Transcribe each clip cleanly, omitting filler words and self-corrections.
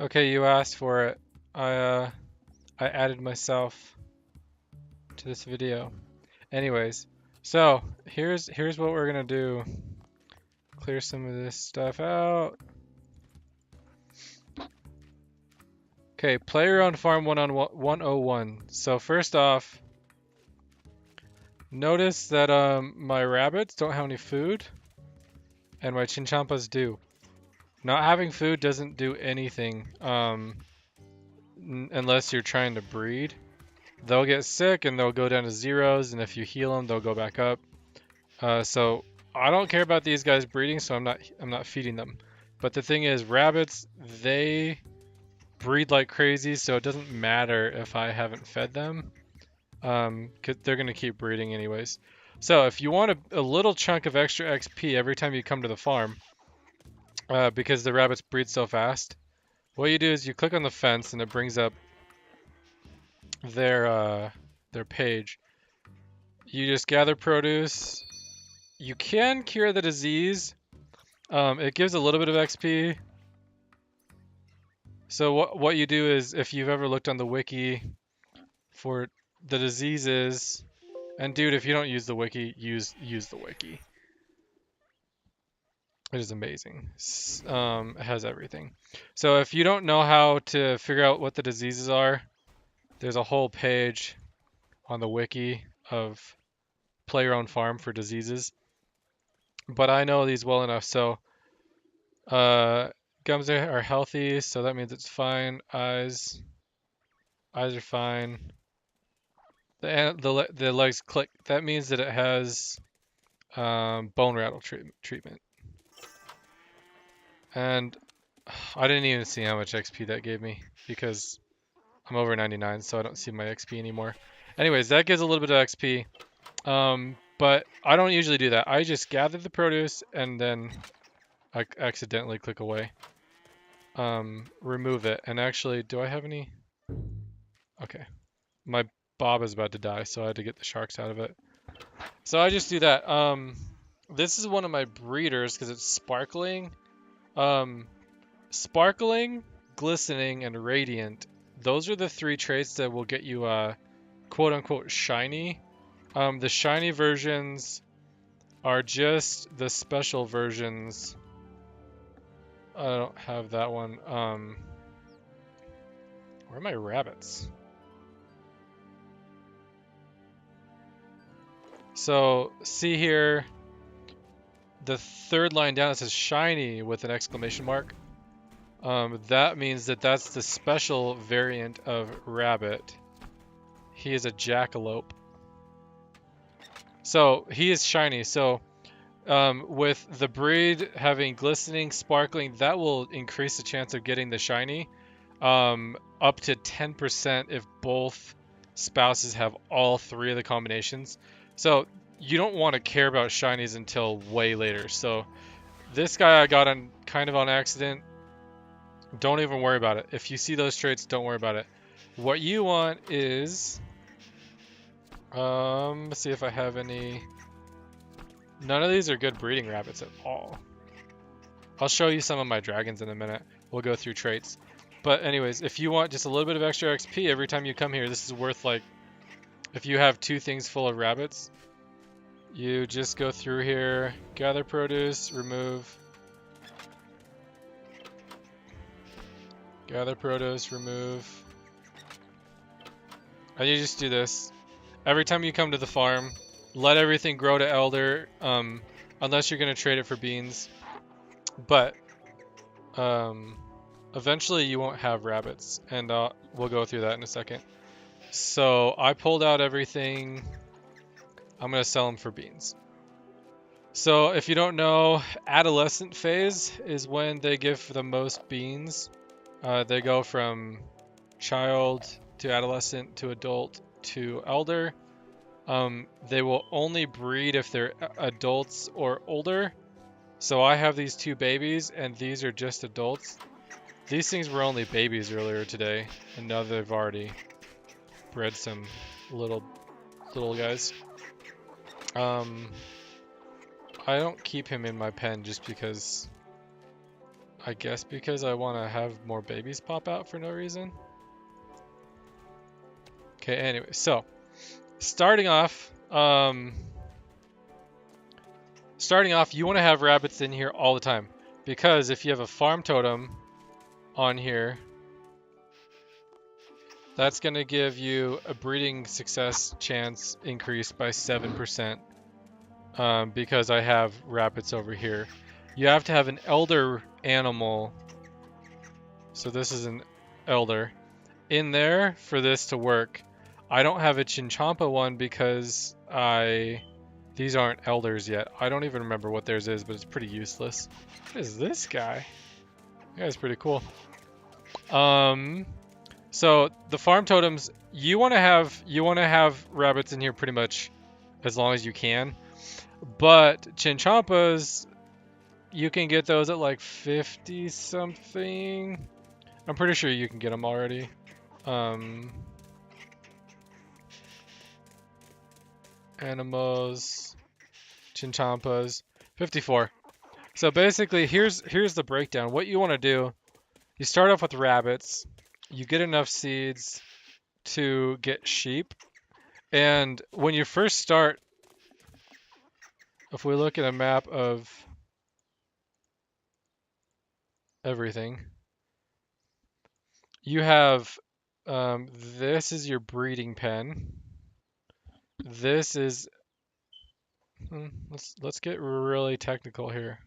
Okay, you asked for it. I added myself to this video. Anyways, so here's what we're gonna do. Clear some of this stuff out. Okay, player on farm 101. So first off, notice that my rabbits don't have any food, and my chinchompas do. Not having food doesn't do anything unless you're trying to breed. They'll get sick and they'll go down to zeros, and if you heal them, they'll go back up. So I don't care about these guys breeding, so I'm not feeding them. But the thing is, rabbits, they breed like crazy, so it doesn't matter if I haven't fed them, 'cause they're gonna keep breeding anyways. So if you want a little chunk of extra XP every time you come to the farm, because the rabbits breed so fast, what you do is you click on the fence and it brings up their page. You just gather produce. You can cure the disease. It gives a little bit of XP. So what you do is, if you've ever looked on the wiki for the diseases, and dude, if you don't use the wiki, use the wiki. It is amazing. It has everything. So if you don't know how to figure out what the diseases are, there's a whole page on the wiki of play your own farm for diseases. But I know these well enough, so gums are healthy, so that means it's fine. Eyes are fine. The legs click. That means that it has bone rattle treatment. And I didn't even see how much XP that gave me because I'm over 99, so I don't see my XP anymore. Anyways, that gives a little bit of XP. But I don't usually do that. I just gather the produce and then I accidentally click away. Remove it. And actually, do I have any? Okay. My bob is about to die, so I had to get the sharks out of it. So I just do that. This is one of my breeders because it's sparkling. Sparkling, glistening, and radiant. Those are the three traits that will get you quote-unquote shiny. The shiny versions are just the special versions. I don't have that one. Where are my rabbits? So see here, the third line down, it says shiny with an exclamation mark. That means that that's the special variant of rabbit. He is a jackalope. So he is shiny. So with the breed having glistening, sparkling, that will increase the chance of getting the shiny up to 10% if both spouses have all three of the combinations. So you don't want to care about shinies until way later. So this guy I got on kind of on accident. Don't even worry about it. If you see those traits, don't worry about it. What you want is, let's see if I have any. None of these are good breeding rabbits at all. I'll show you some of my dragons in a minute. We'll go through traits. But anyways, if you want just a little bit of extra XP every time you come here, this is worth, like, if you have 2 things full of rabbits, you just go through here, gather produce, remove. Gather produce, remove. And you just do this. Every time you come to the farm, let everything grow to elder, unless you're going to trade it for beans. But eventually you won't have rabbits, and we'll go through that in a second. So I pulled out everything. I'm going to sell them for beans. So if you don't know, adolescent phase is when they give the most beans. They go from child to adolescent to adult to elder. They will only breed if they're adults or older. So I have these 2 babies, and these are just adults. These things were only babies earlier today, and now they've already bred some little guys. I don't keep him in my pen just because I guess because I want to have more babies pop out for no reason. Okay, anyway, so starting off, you want to have rabbits in here all the time, because if you have a farm totem on here, that's going to give you a breeding success chance increased by 7%, because I have rabbits over here. You have to have an elder animal, so this is an elder, in there for this to work. I don't have a Chinchampa one because these aren't elders yet. I don't even remember what theirs is, but it's pretty useless. What is this guy? That guy's pretty cool. So the farm totems, you want to have rabbits in here pretty much as long as you can. But Chinchampas, you can get those at like 50 something. I'm pretty sure you can get them already. Animals, Chinchampas, 54. So basically, here's the breakdown. What you want to do, you start off with rabbits. You get enough seeds to get sheep. And when you first start, if we look at a map of everything, you have this is your breeding pen. This is let's get really technical here.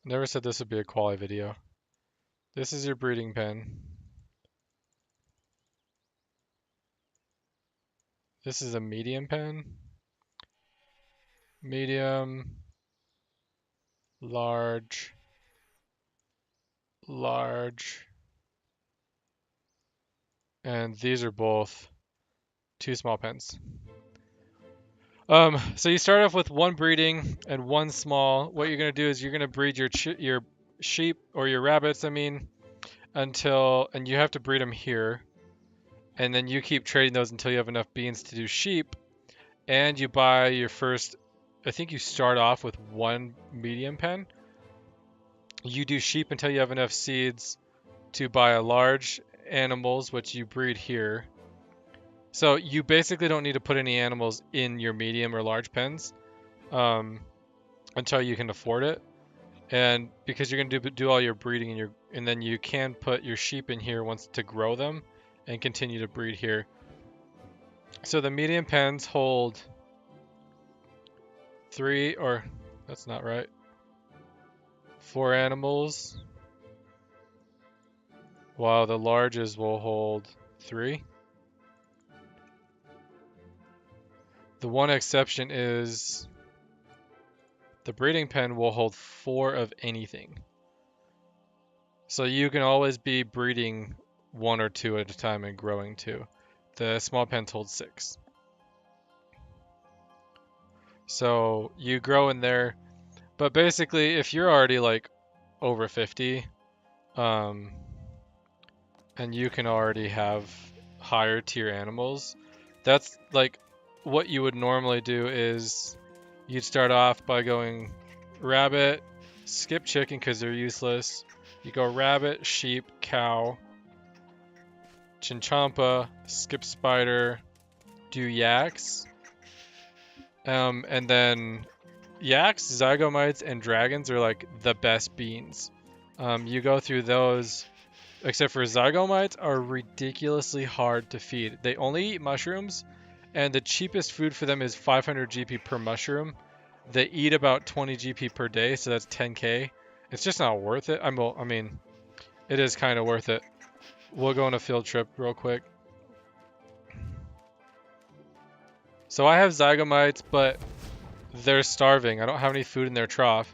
Never said this would be a quality video. This is your breeding pen. This is a medium pen. Medium, large, large, and these are both two small pens. So you start off with one breeding and one small. What you're gonna do is you're gonna breed your sheep or your rabbits, I mean, and you have to breed them here, and then you keep trading those until you have enough beans to do sheep, and you buy your first. I think you start off with one medium pen. You do sheep until you have enough seeds to buy a large animals, which you breed here. So you basically don't need to put any animals in your medium or large pens until you can afford it, and because you're gonna do all your breeding and then you can put your sheep in here once to grow them and continue to breed here. So the medium pens hold 3 or that's not right. 4 animals, while the larges will hold 3. The one exception is the breeding pen will hold 4 of anything. So you can always be breeding 1 or 2 at a time and growing 2. The small pens hold 6. So you grow in there, but basically if you're already like over 50, and you can already have higher tier animals, that's like what you would normally do is you'd start off by going rabbit, skip chicken because they're useless. You go rabbit, sheep, cow, Chinchampa, skip spider, do yaks, and then yaks, zygomites, and dragons are like the best beans. You go through those, except for zygomites are ridiculously hard to feed. They only eat mushrooms, and the cheapest food for them is 500 GP per mushroom. They eat about 20 GP per day, so that's 10k. It's just not worth it. I mean, it is kind of worth it. We'll go on a field trip real quick. So I have zygomites, but they're starving. I don't have any food in their trough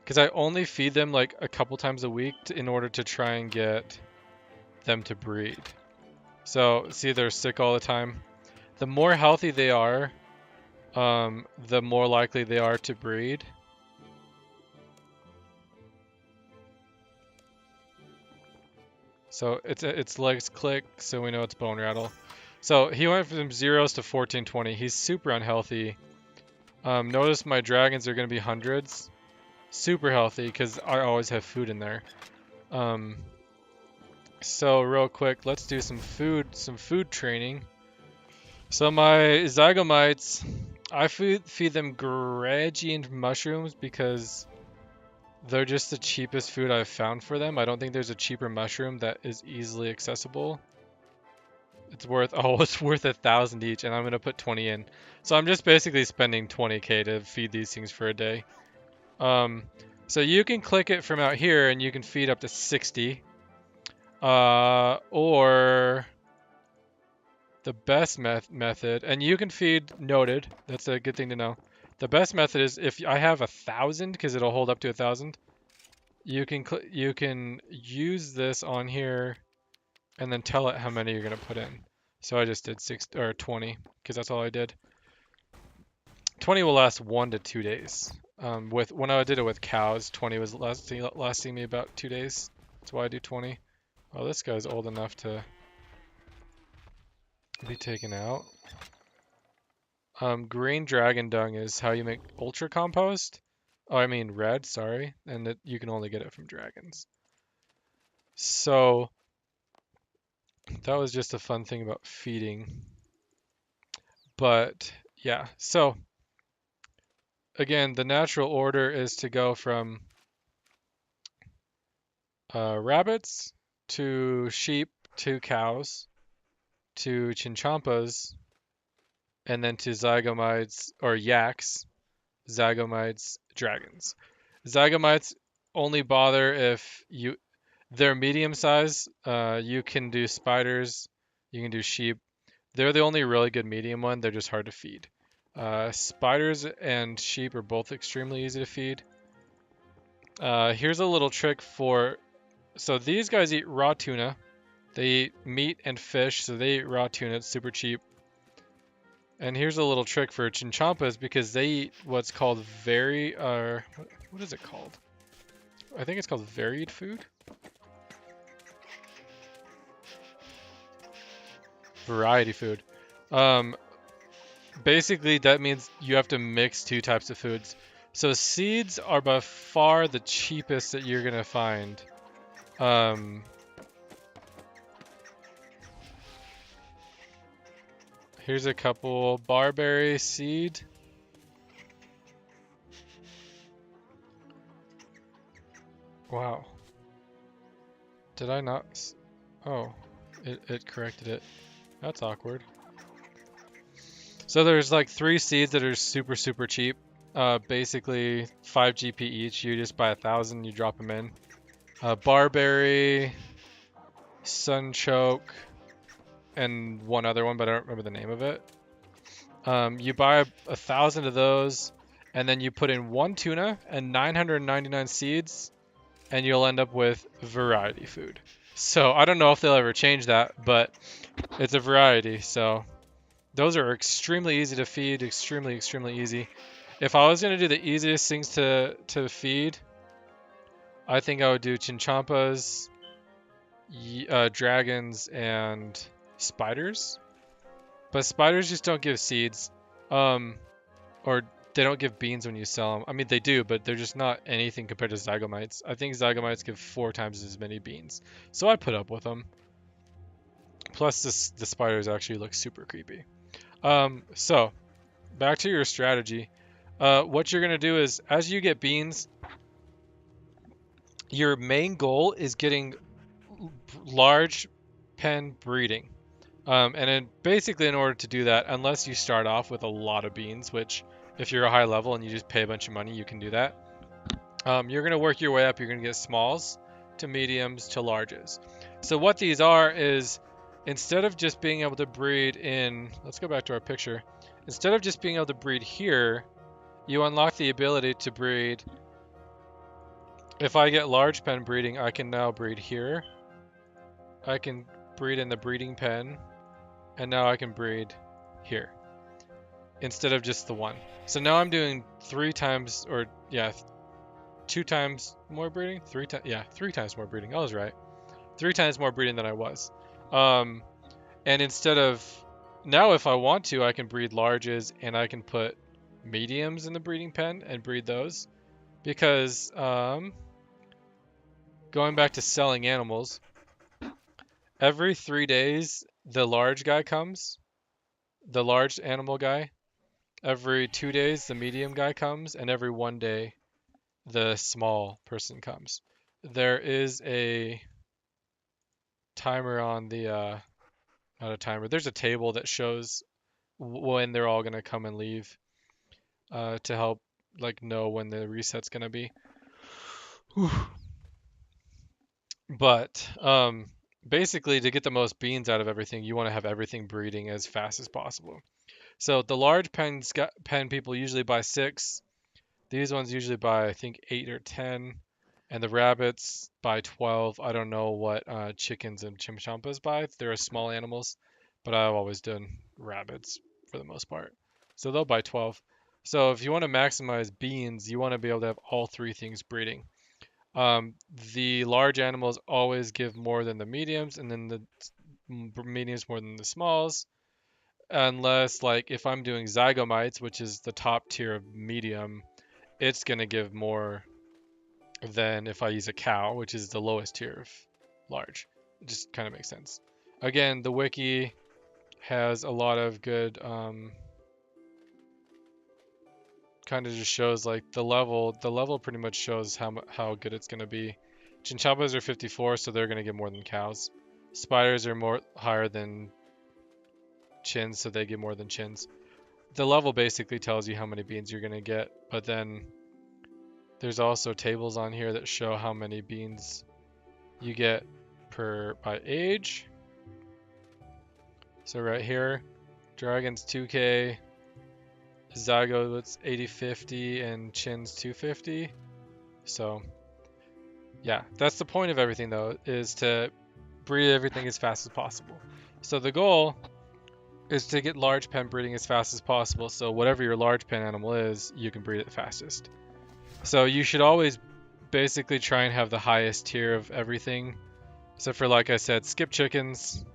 because I only feed them like a couple times a week in order to try and get them to breed. So see, they're sick all the time. The more healthy they are, the more likely they are to breed. So its legs click, so we know it's bone rattle. So he went from zeros to 1420. He's super unhealthy. Notice my dragons are going to be hundreds. Super healthy because I always have food in there. So real quick, let's do some food training. So my zygomites, I feed them Gradient mushrooms because they're just the cheapest food I've found for them. I don't think there's a cheaper mushroom that is easily accessible. It's worth, oh, it's worth 1,000 each, and I'm gonna put 20 in. So I'm just basically spending 20k to feed these things for a day. So you can click it from out here, and you can feed up to 60. Or the best method, and you can feed noted. That's a good thing to know. The best method is if I have 1,000, because it'll hold up to 1,000. You can use this on here, and then tell it how many you're gonna put in. So I just did 20, because that's all I did. 20 will last 1 to 2 days. When I did it with cows, 20 was lasting me about 2 days. That's why I do 20. Oh, this guy's old enough to be taken out. Green dragon dung is how you make ultra compost. Oh, I mean red, sorry. And you can only get it from dragons. So that was just a fun thing about feeding. But yeah, so again, the natural order is to go from rabbits to sheep to cows to chinchompas and then to zygomites or yaks, zygomites, dragons. Zygomites only bother if they're medium size. You can do spiders, you can do sheep. They're the only really good medium one. They're just hard to feed. Spiders and sheep are both extremely easy to feed. Here's a little trick so these guys eat raw tuna. They eat meat and fish, so they eat raw tuna. It's super cheap. And here's a little trick for chinchompas because they eat what's called what is it called? I think it's called varied food. Variety food. Basically, that means you have to mix 2 types of foods. So seeds are by far the cheapest that you're gonna find. Here's a couple barberry seed. Wow. Did I not? Oh, it corrected it. That's awkward. So there's like 3 seeds that are super, super cheap. Basically 5 GP each. You just buy 1,000, you drop them in. Barberry, sunchoke, and one other one, but I don't remember the name of it. You buy 1,000 of those, and then you put in 1 tuna and 999 seeds, and you'll end up with variety food. So I don't know if they'll ever change that, but it's a variety. So those are extremely easy to feed, extremely, extremely easy. If I was going to do the easiest things to feed, I think I would do chinchompas, dragons, and spiders. But spiders just don't give seeds, or they don't give beans when you sell them. I mean, they do, but they're just not anything compared to zygomites. I think zygomites give 4 times as many beans. So I put up with them. Plus, the spiders actually look super creepy. So, back to your strategy. What you're going to do is, as you get beans, your main goal is getting large pen breeding. Basically, in order to do that, unless you start off with a lot of beans, which if you're a high level and you just pay a bunch of money, you can do that. You're going to work your way up. You're going to get smalls to mediums to larges. So what these are is, instead of just being able to breed in, let's go back to our picture. Instead of just being able to breed here, you unlock the ability to breed. If I get large pen breeding, I can now breed here. I can breed in the breeding pen, and now I can breed here instead of just the 1. So now I'm doing 3 times, or yeah, 2 times more breeding. 3 times more breeding. I was right. 3 times more breeding than I was. And instead of Now if I want to, I can breed larges and I can put mediums in the breeding pen and breed those. Because going back to selling animals, every 3 days the large guy comes, the large animal guy. Every 2 days the medium guy comes, and every 1 day the small person comes. There is a timer on the not a timer. There's a table that shows when they're all gonna come and leave to help like know when the reset's gonna be. But basically, to get the most beans out of everything, you want to have everything breeding as fast as possible. So the large pen people usually buy 6. These ones usually buy I think 8 or 10, and the rabbits buy 12. I don't know what chickens and chimchampas buy. They're small animals, but I've always done rabbits for the most part. So they'll buy 12. So if you want to maximize beans, you want to be able to have all 3 things breeding. Um, the large animals always give more than the mediums, and then the mediums more than the smalls. Unless, like, if I'm doing zygomites, which is the top tier of medium, it's gonna give more than if I use a cow, which is the lowest tier of large. It just kind of makes sense. Again, the wiki has a lot of good kind of just shows like the level. The level pretty much shows how good it's gonna be. Chinchambas are 54, so they're gonna get more than cows. Spiders are more higher than chins, so they get more than chins. The level basically tells you how many beans you're gonna get, but then there's also tables on here that show how many beans you get per by age. So right here, dragons 2k, zygotes 8050, and chins 250. So yeah, that's the point of everything though, is to breed everything as fast as possible. So the goal is to get large pen breeding as fast as possible. So whatever your large pen animal is, you can breed it fastest. So you should always basically try and have the highest tier of everything. So for, like I said, skip chickens,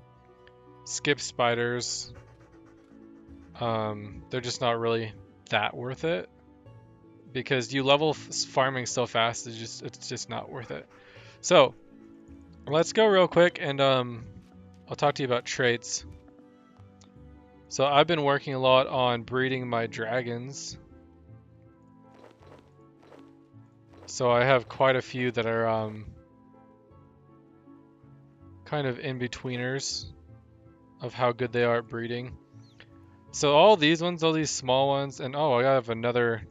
skip spiders. They're just not really that worth it because you level farming so fast. It's just not worth it. So let's go real quick and I'll talk to you about traits. So I've been working a lot on breeding my dragons. So I have quite a few that are kind of in-betweeners of how good they are at breeding. So all these ones, all these small ones, and oh, I have another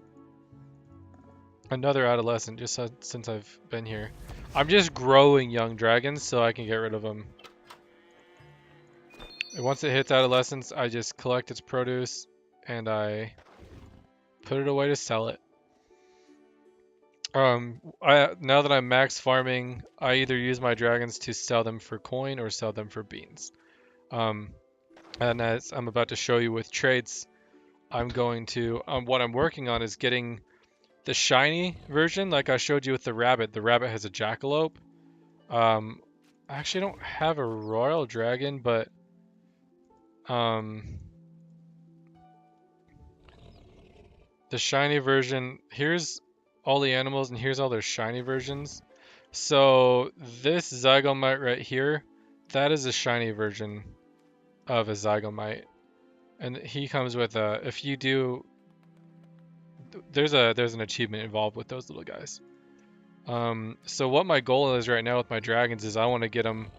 adolescent just since I've been here. I'm just growing young dragons so I can get rid of them. And once it hits adolescence, I just collect its produce and I put it away to sell it. Now that I'm max farming, I either use my dragons to sell them for coin or sell them for beans. And as I'm about to show you with traits, I'm going to, what I'm working on is getting the shiny version, like I showed you with the rabbit. The rabbit has a jackalope. I actually don't have a royal dragon, but the shiny version, here's all the animals and here's all their shiny versions. So this zygomite right here, that is a shiny version of a zygomite. And he comes with a, if you do, there's an achievement involved with those little guys. So what my goal is right now with my dragons is I want to get them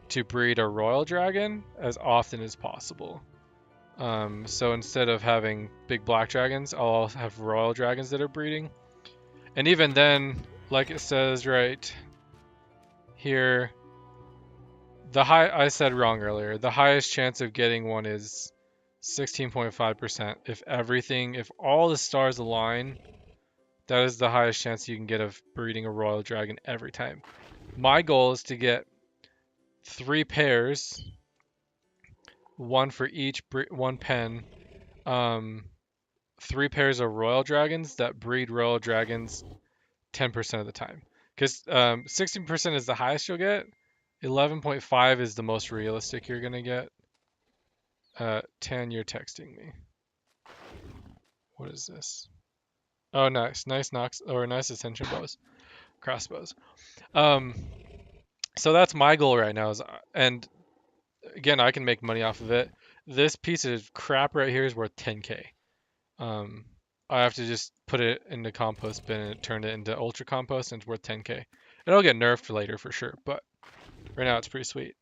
to breed a royal dragon as often as possible. So instead of having big black dragons, I'll have royal dragons that are breeding. And even then, like it says right here, I said wrong earlier. The highest chance of getting one is 16.5%. If all the stars align, that is the highest chance you can get of breeding a royal dragon every time. My goal is to get 3 pairs, one for each one pen, 3 pairs of royal dragons that breed royal dragons 10% of the time. Because 16% is the highest you'll get. 11.5 is the most realistic you're gonna get. Tan, you're texting me. What is this? Oh, nice. Nice knocks, or nice ascension bows. Crossbows. Um, so that's my goal right now and again, I can make money off of it. This piece of crap right here is worth 10K. Um, I have to just put it in the compost bin and turn it into ultra compost, and it's worth 10K. It'll get nerfed later for sure, but right now it's pretty sweet.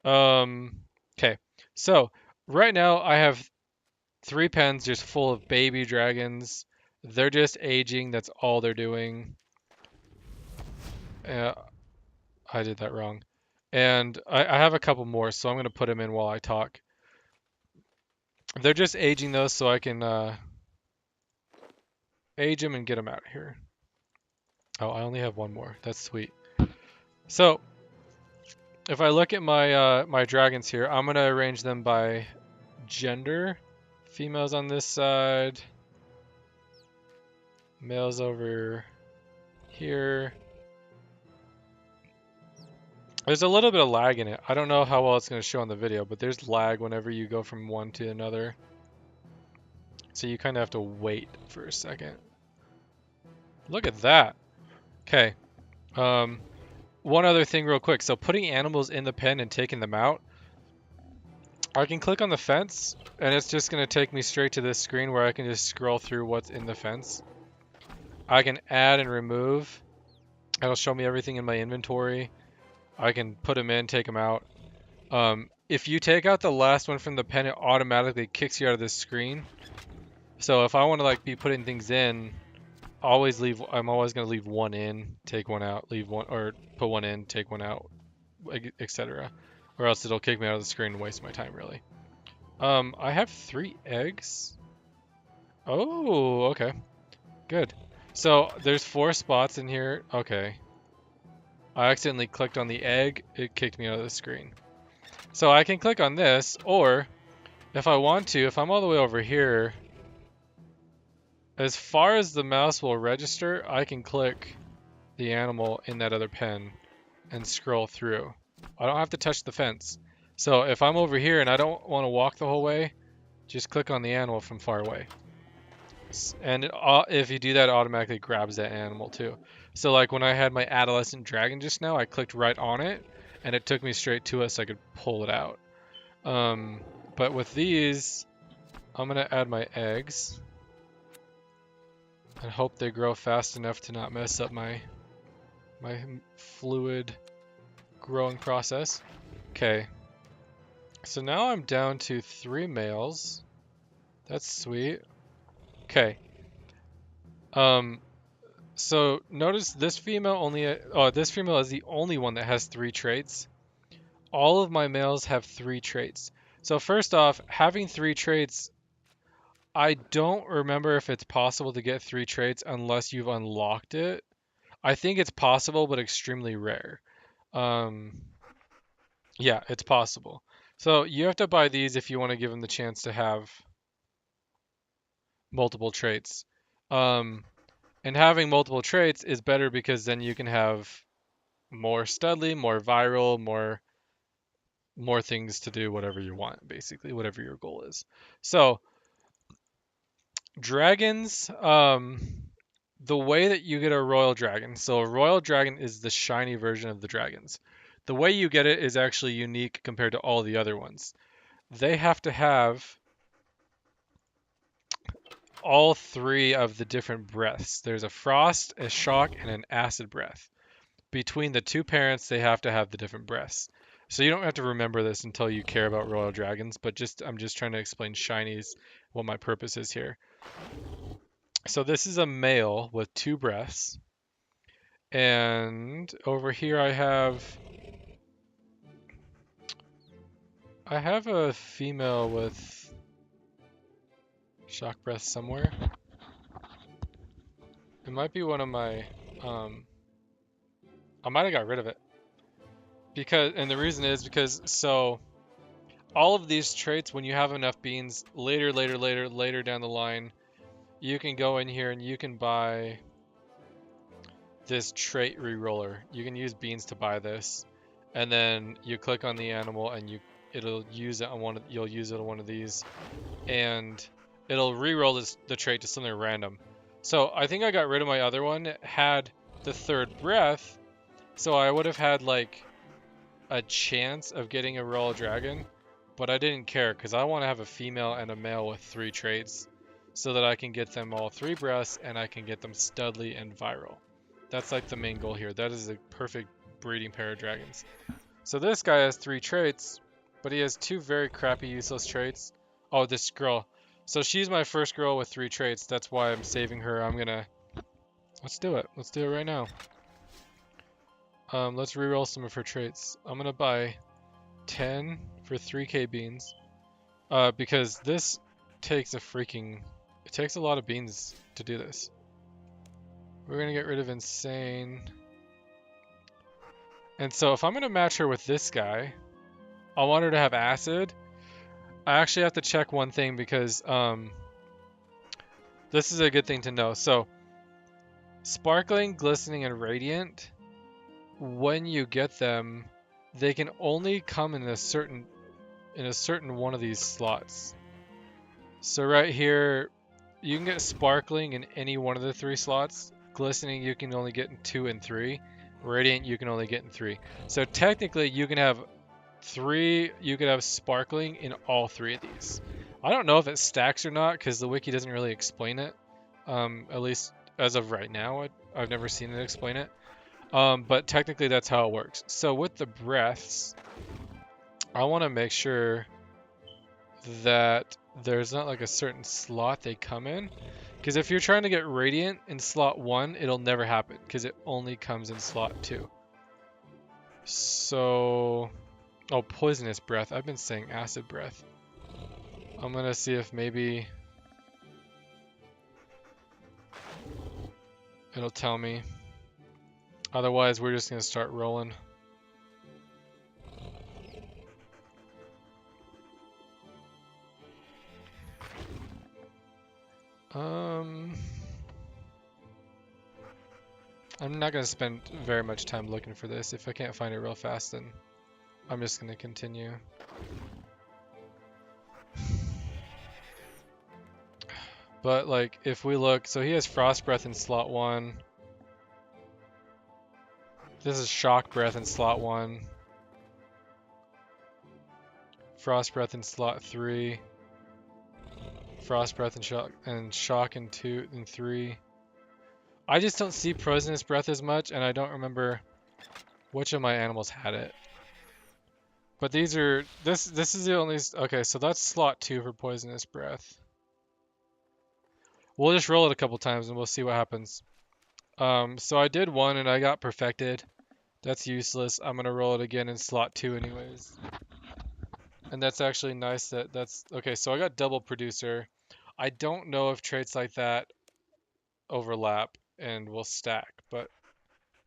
Okay, so right now I have 3 pens just full of baby dragons. They're just aging. That's all they're doing. Uh, I did that wrong. And I have a couple more, so I'm gonna put them in while I talk. They're just aging those so I can age them and get them out of here. Oh, I only have one more. That's sweet. So if I look at my my dragons here, I'm gonna arrange them by gender. Females on this side, males over here. There's a little bit of lag in it. I don't know how well it's going to show on the video, but there's lag whenever you go from one to another. So you kind of have to wait for a second. Look at that. Okay. One other thing real quick. So putting animals in the pen and taking them out, I can click on the fence and it's just going to take me straight to this screen where I can just scroll through what's in the fence. I can add and remove. It'll show me everything in my inventory. I can put them in, take them out. If you take out the last one from the pen, it automatically kicks you out of this screen. So if I want to like be putting things in, I'm always going to leave one in, take one out, leave one, or put one in, take one out, etc. Or else it'll kick me out of the screen and waste my time really. I have 3 eggs. Oh, okay. Good. So there's 4 spots in here. Okay. I accidentally clicked on the egg. It kicked me out of the screen. So I can click on this, or if I want to, if I'm all the way over here, as far as the mouse will register, I can click the animal in that other pen and scroll through. I don't have to touch the fence. So if I'm over here and I don't want to walk the whole way, just click on the animal from far away. And if you do that, it automatically grabs that animal too. So like when I had my adolescent dragon just now, I clicked right on it and it took me straight to it so I could pull it out. But with these, I'm gonna add my eggs and hope they grow fast enough to not mess up my fluid growing process. Okay, so now I'm down to 3 males. That's sweet. Okay. So notice this female this female is the only one that has 3 traits. All of my males have 3 traits. So first off, having 3 traits, I don't remember if it's possible to get 3 traits unless you've unlocked it. I think it's possible, but extremely rare. Yeah, it's possible. So you have to buy these if you want to give them the chance to have multiple traits. And having multiple traits is better because then you can have more studly, more viral, more things to do, whatever you want, basically, whatever your goal is. So dragons, the way that you get a royal dragon, so a royal dragon is the shiny version of the dragons. The way you get it is actually unique compared to all the other ones. They have to have all 3 of the different breaths. There's a frost, a shock, and an acid breath. Between the 2 parents, they have to have the different breaths. So you don't have to remember this until you care about royal dragons, but I'm just trying to explain shinies, what my purpose is here. So this is a male with 2 breaths. And over here I have a female with shock breath somewhere. It might be one of my I might have got rid of it. And the reason is because so all of these traits, when you have enough beans later down the line, you can go in here and you can buy this trait reroller. You can use beans to buy this, and then you click on the animal and you it'll use it on you'll use it on one of these, and it'll re-roll the trait to something random. So I think I got rid of my other one. It had the third breath, so I would have had like a chance of getting a royal dragon, but I didn't care because I want to have a female and a male with 3 traits so that I can get them all 3 breaths and I can get them studly and viral. That's like the main goal here. That is a perfect breeding pair of dragons. So this guy has 3 traits, but he has 2 very crappy useless traits. Oh, this girl. So she's my first girl with 3 traits. That's why I'm saving her. Let's do it. Let's do it right now. Let's reroll some of her traits. I'm gonna buy 10 for 3k beans. Because this takes it takes a lot of beans to do this. We're gonna get rid of insane. And so if I'm gonna match her with this guy, I want her to have acid. I actually have to check one thing because this is a good thing to know. So sparkling, glistening, and radiant, when you get them, they can only come in a certain one of these slots. So right here, you can get sparkling in any one of the 3 slots. Glistening you can only get in 2 and 3. Radiant you can only get in 3. So technically you can have sparkling in all 3 of these. I don't know if it stacks or not because the wiki doesn't really explain it. At least as of right now, I've never seen it explain it. But technically that's how it works. So with the breaths, I want to make sure that there's not like a certain slot they come in. Because if you're trying to get Radiant in slot 1, it'll never happen because it only comes in slot 2. So, oh, Poisonous Breath. I've been saying Acid Breath. I'm going to see if maybe it'll tell me. Otherwise, we're just going to start rolling. I'm not going to spend very much time looking for this. If I can't find it real fast, then I'm just going to continue. But like, if we look, so he has Frost Breath in slot 1. This is Shock Breath in slot 1. Frost Breath in slot 3. Frost Breath and Shock in 2 and 3. I just don't see Poisonous Breath as much, and I don't remember which of my animals had it. But these are this is the only. Okay, so that's slot 2 for Poisonous Breath. We'll just roll it a couple times and we'll see what happens. So I did 1 and I got perfected. That's useless. I'm gonna roll it again in slot 2 anyways. And that's actually nice that's okay. So I got double producer. I don't know if traits like that overlap and will stack, but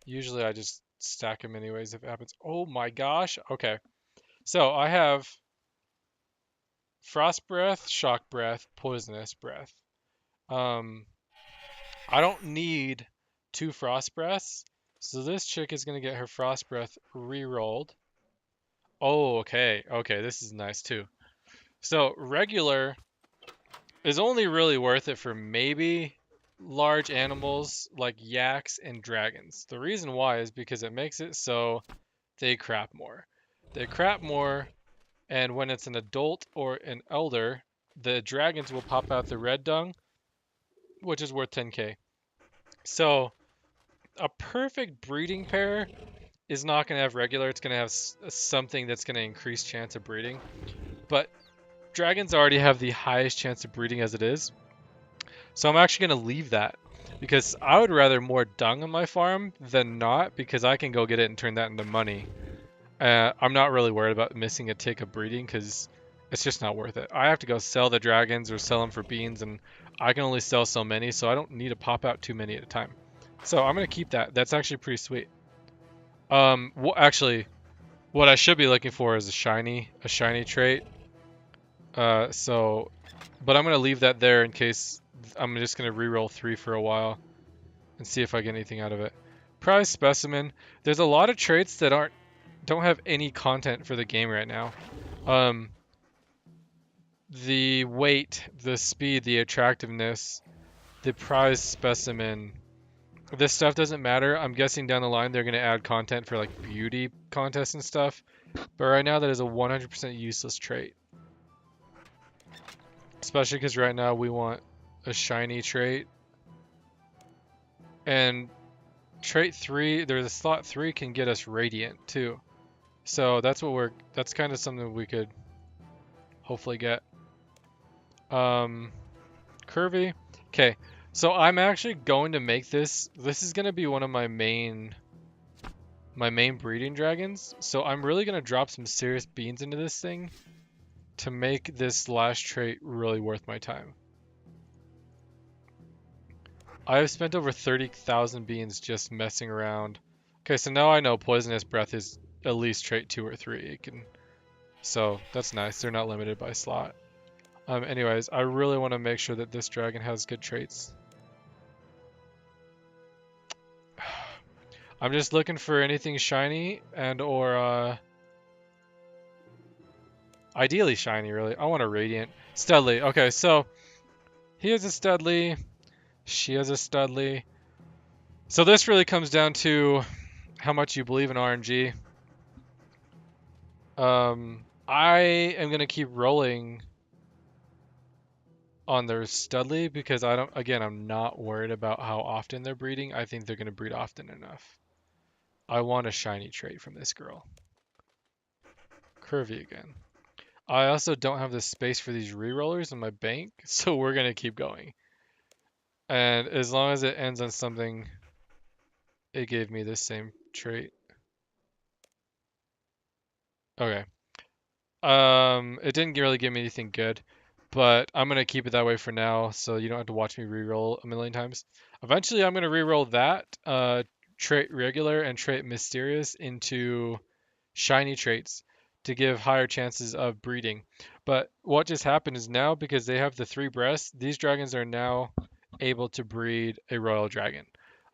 usually I just stack them anyways if it happens. Oh my gosh. Okay. So I have Frost Breath, Shock Breath, Poisonous Breath. I don't need 2 Frost Breaths, so this chick is going to get her Frost Breath re-rolled. Oh, okay. Okay, this is nice too. So regular is only really worth it for maybe large animals like yaks and dragons. The reason why is because it makes it so they crap more. They crap more, and when it's an adult or an elder, the dragons will pop out the red dung, which is worth 10k. So a perfect breeding pair is not going to have regular. It's going to have something that's going to increase chance of breeding. But dragons already have the highest chance of breeding as it is. So I'm actually going to leave that because I would rather more dung on my farm than not, because I can go get it and turn that into money. I'm not really worried about missing a tick of breeding because it's just not worth it. I have to go sell the dragons or sell them for beans, and I can only sell so many, so I don't need to pop out too many at a time. So I'm going to keep that. That's actually pretty sweet. Actually, what I should be looking for is a shiny trait. But I'm going to leave that there in case. I'm just going to reroll 3 for a while and see if I get anything out of it. Prize specimen. There's a lot of traits that don't have any content for the game right now. The weight, the speed, the attractiveness, the prize specimen. This stuff doesn't matter. I'm guessing down the line they're going to add content for like beauty contests and stuff. But right now that is a 100% useless trait. Especially because right now we want a shiny trait. And trait 3, there's a slot 3 can get us radiant too. So that's kind of something we could hopefully get. Curvy. Okay, so I'm actually going to make this. This is going to be one of my main breeding dragons. So I'm really going to drop some serious beans into this thing to make this last trait really worth my time. I have spent over 30,000 beans just messing around. Okay, so now I know Poisonous Breath is at least trait 2 or 3. It can, so that's nice. They're not limited by slot. Anyways, I really want to make sure that this dragon has good traits. I'm just looking for anything shiny and or ideally shiny, really. I want a Radiant. Studley. Okay, so he has a Studley. She has a Studley. So this really comes down to how much you believe in RNG. I am going to keep rolling on their Studley because I'm not worried about how often they're breeding. I think they're going to breed often enough. I want a shiny trait from this girl. Curvy again. I also don't have the space for these rerollers in my bank, so we're going to keep going. And as long as it ends on something, it gave me this same trait. Okay. It didn't really give me anything good, but I'm going to keep it that way for now, so you don't have to watch me reroll a million times. Eventually, I'm going to reroll that, trait regular and trait mysterious into shiny traits to give higher chances of breeding. But what just happened is now, because they have the 3 breasts, these dragons are now able to breed a royal dragon.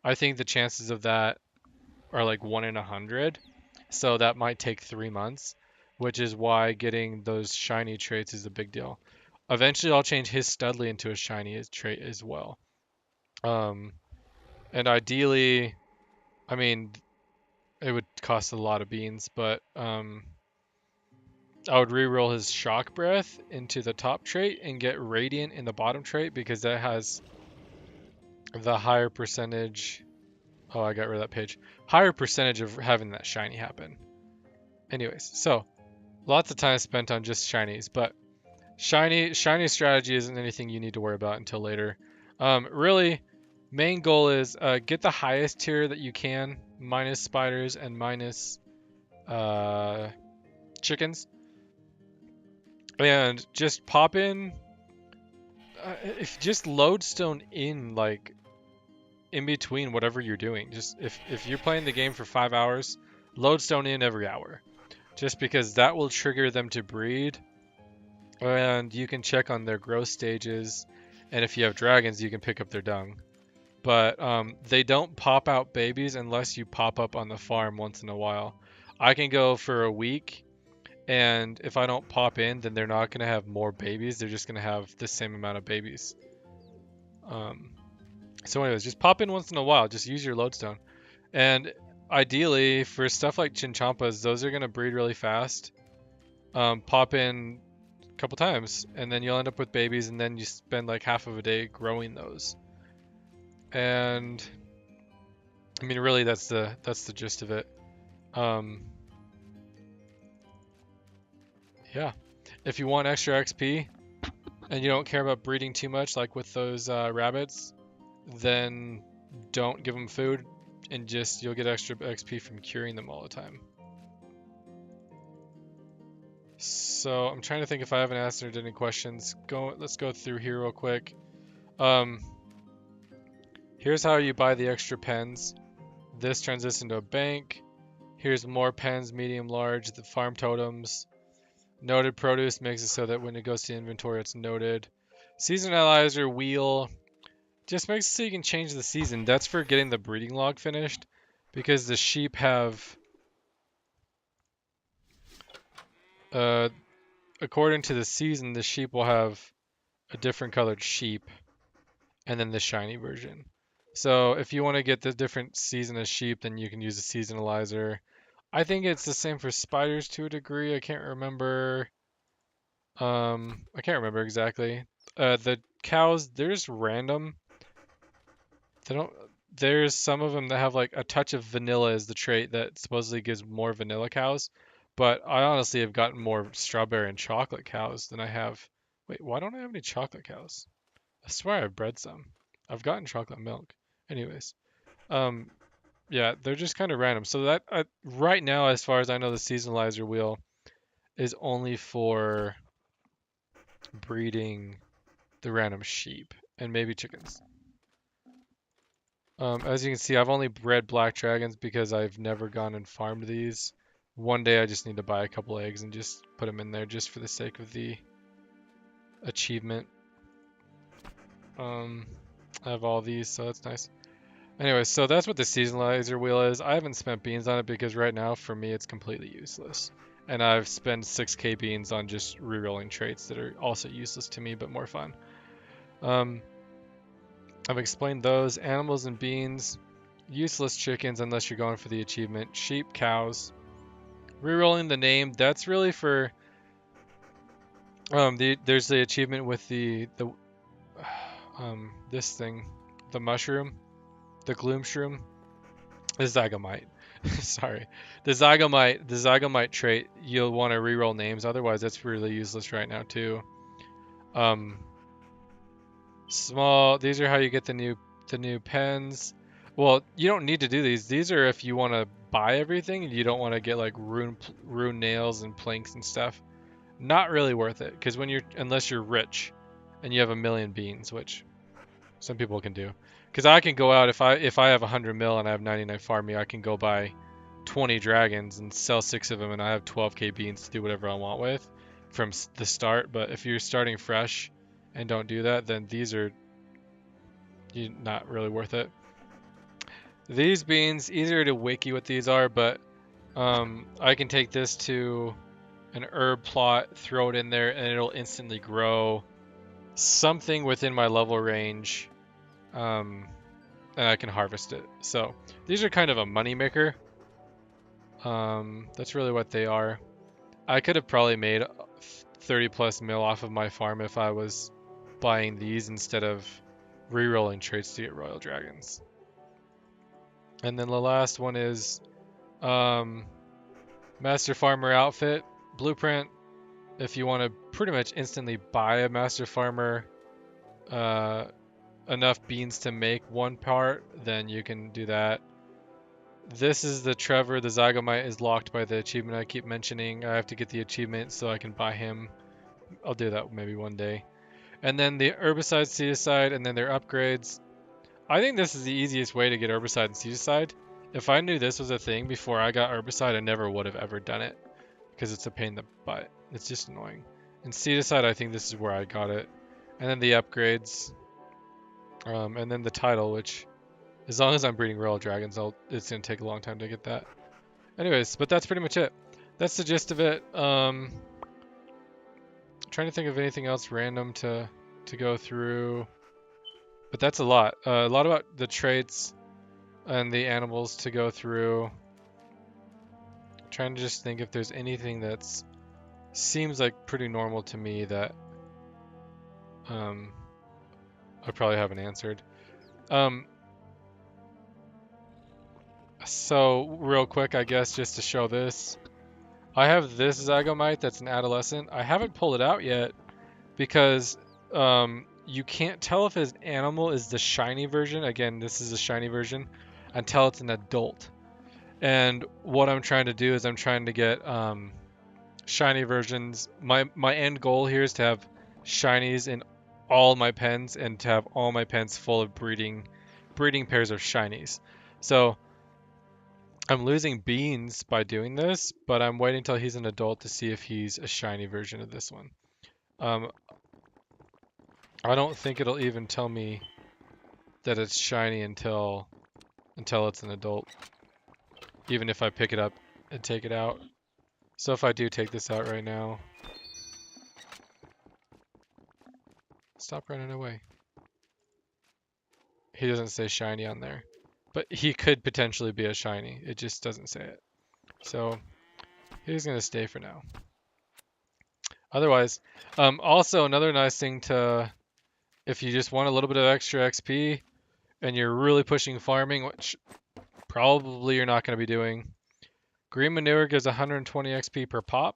I think the chances of that are like 1 in 100, so that might take 3 months, which is why getting those shiny traits is a big deal. Eventually, I'll change his Studley into a shiny trait as well. And ideally, I mean, it would cost a lot of beans, but I would reroll his Shock Breath into the top trait and get Radiant in the bottom trait because that has the higher percentage. Oh, I got rid of that page. Higher percentage of having that shiny happen. Anyways, so lots of time spent on just shinies, but shiny strategy isn't anything you need to worry about until later. Really, main goal is get the highest tier that you can, minus spiders and minus chickens, and just pop in. If just lodestone in like in between whatever you're doing. Just if you're playing the game for 5 hours, lodestone in every hour, just because that will trigger them to breed, and you can check on their growth stages, and if you have dragons, you can pick up their dung. But they don't pop out babies unless you pop up on the farm once in a while. I can go for a week, and if I don't pop in, then they're not going to have more babies. They're just going to have the same amount of babies. So anyways, just pop in once in a while. Just use your lodestone. And ideally, for stuff like Chinchampas, those are going to breed really fast. Pop in a couple times, and then you'll end up with babies, and then you spend like half of a day growing those. And I mean, really, that's the gist of it. Yeah. If you want extra XP and you don't care about breeding too much, like with those rabbits, then don't give them food, and just you'll get extra XP from curing them all the time. So I'm trying to think if I haven't answered any questions. Let's go through here real quick. Here's how you buy the extra pens. This turns this into a bank. Here's more pens, medium, large, the farm totems. Noted produce makes it so that when it goes to inventory, it's noted. Season analyzer wheel just makes it so you can change the season. That's for getting the breeding log finished, because the sheep have according to the season, the sheep will have a different colored sheep and then the shiny version. So if you want to get the different season of sheep, then you can use a seasonalizer. I think it's the same for spiders to a degree. I can't remember. I can't remember exactly. The cows, they're just random. They don't. There's some of them that have like a touch of vanilla as the trait that supposedly gives more vanilla cows, but I honestly have gotten more strawberry and chocolate cows than I have. Wait, why don't I have any chocolate cows? I swear I've bred some. I've gotten chocolate milk. Anyways, um, yeah, they're just kind of random. So that right now, as far as I know, the seasonalizer wheel is only for breeding the random sheep and maybe chickens. As you can see, I've only bred black dragons because I've never gone and farmed these. One day I just need to buy a couple eggs and just put them in there just for the sake of the achievement. I have all these, so that's nice. Anyway, so that's what the seasonalizer wheel is. I haven't spent beans on it because right now, for me, it's completely useless. And I've spent 6k beans on just rerolling traits that are also useless to me, but more fun. I've explained those. Animals and beans. Useless chickens unless you're going for the achievement. Sheep, cows. Rerolling the name, that's really for there's the achievement with the this thing, the mushroom, the gloom shroom, the zygomite. Sorry. The zygomite trait, you'll want to reroll names, otherwise that's really useless right now too. Small, these are how you get the new pens. Well, you don't need to do these. These are if you want to buy everything and you don't want to get like rune nails and planks and stuff. Not really worth it because unless you're rich and you have 1,000,000 beans, which some people can do. Because I can go out if I have 100 mil and I have 99 farming, I can go buy 20 dragons and sell 6 of them and I have 12k beans to do whatever I want with from the start. But if you're starting fresh and don't do that, then these are not really worth it. These beans, easier to wiki what these are, but I can take this to an herb plot, throw it in there, and it'll instantly grow something within my level range, and I can harvest it. So these are kind of a money maker. That's really what they are. I could have probably made 30 plus mil off of my farm if I was buying these instead of rerolling traits to get royal dragons. And then the last one is Master Farmer outfit blueprint. If you want to pretty much instantly buy a Master Farmer enough beans to make one part, then you can do that. This is the Trevor. The Zygomite is locked by the achievement I keep mentioning. I have to get the achievement so I can buy him. I'll do that maybe one day. And then the herbicide, seedicide, and then their upgrades. I think this is the easiest way to get herbicide and seedicide. If I knew this was a thing before I got herbicide, I never would have ever done it because it's a pain in the butt. It's just annoying. And seedicide, I think this is where I got it. And then the upgrades. And then the title, which, as long as I'm breeding royal dragons, it's going to take a long time to get that. Anyways, but that's pretty much it. That's the gist of it. Trying to think of anything else random to go through. But that's a lot. A lot about the traits and the animals to go through. Trying to just think if there's anything that's seems like pretty normal to me that I probably haven't answered. So real quick, I guess just to show this, I have this Zygomite that's an adolescent. I haven't pulled it out yet because you can't tell if an animal is the shiny version. Again, this is a shiny version until it's an adult. And what I'm trying to do is I'm trying to get shiny versions. My end goal here is to have shinies in all my pens and to have all my pens full of breeding pairs of shinies. So I'm losing beans by doing this, but I'm waiting until he's an adult to see if he's a shiny version of this one. I don't think it'll even tell me that it's shiny until it's an adult, even if I pick it up and take it out. So if I do take this out right now, Stop running away. He doesn't say shiny on there. But he could potentially be a shiny. It just doesn't say it. So he's going to stay for now. Otherwise, also another nice thing to, if you just want a little bit of extra XP and you're really pushing farming, which probably you're not going to be doing, green manure gives 120 XP per pop.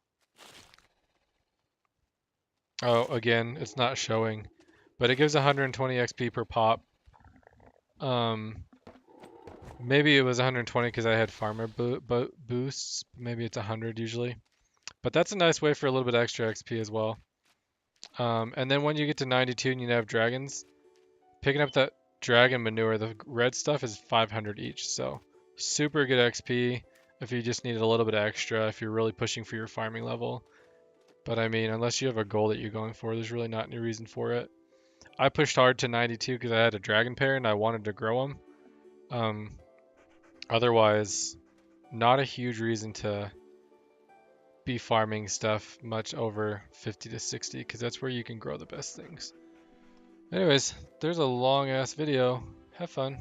Oh, again, it's not showing, but it gives 120 XP per pop. Maybe it was 120 because I had farmer boosts. Maybe it's 100 usually. But that's a nice way for a little bit extra XP as well. And then when you get to 92 and you have dragons, picking up that dragon manure, the red stuff is 500 each. So super good XP if you just need a little bit extra, if you're really pushing for your farming level. But I mean, unless you have a goal that you're going for, there's really not any reason for it. I pushed hard to 92 because I had a dragon pair and I wanted to grow them. Otherwise, not a huge reason to be farming stuff much over 50 to 60 because that's where you can grow the best things. Anyways, there's a long ass video. Have fun.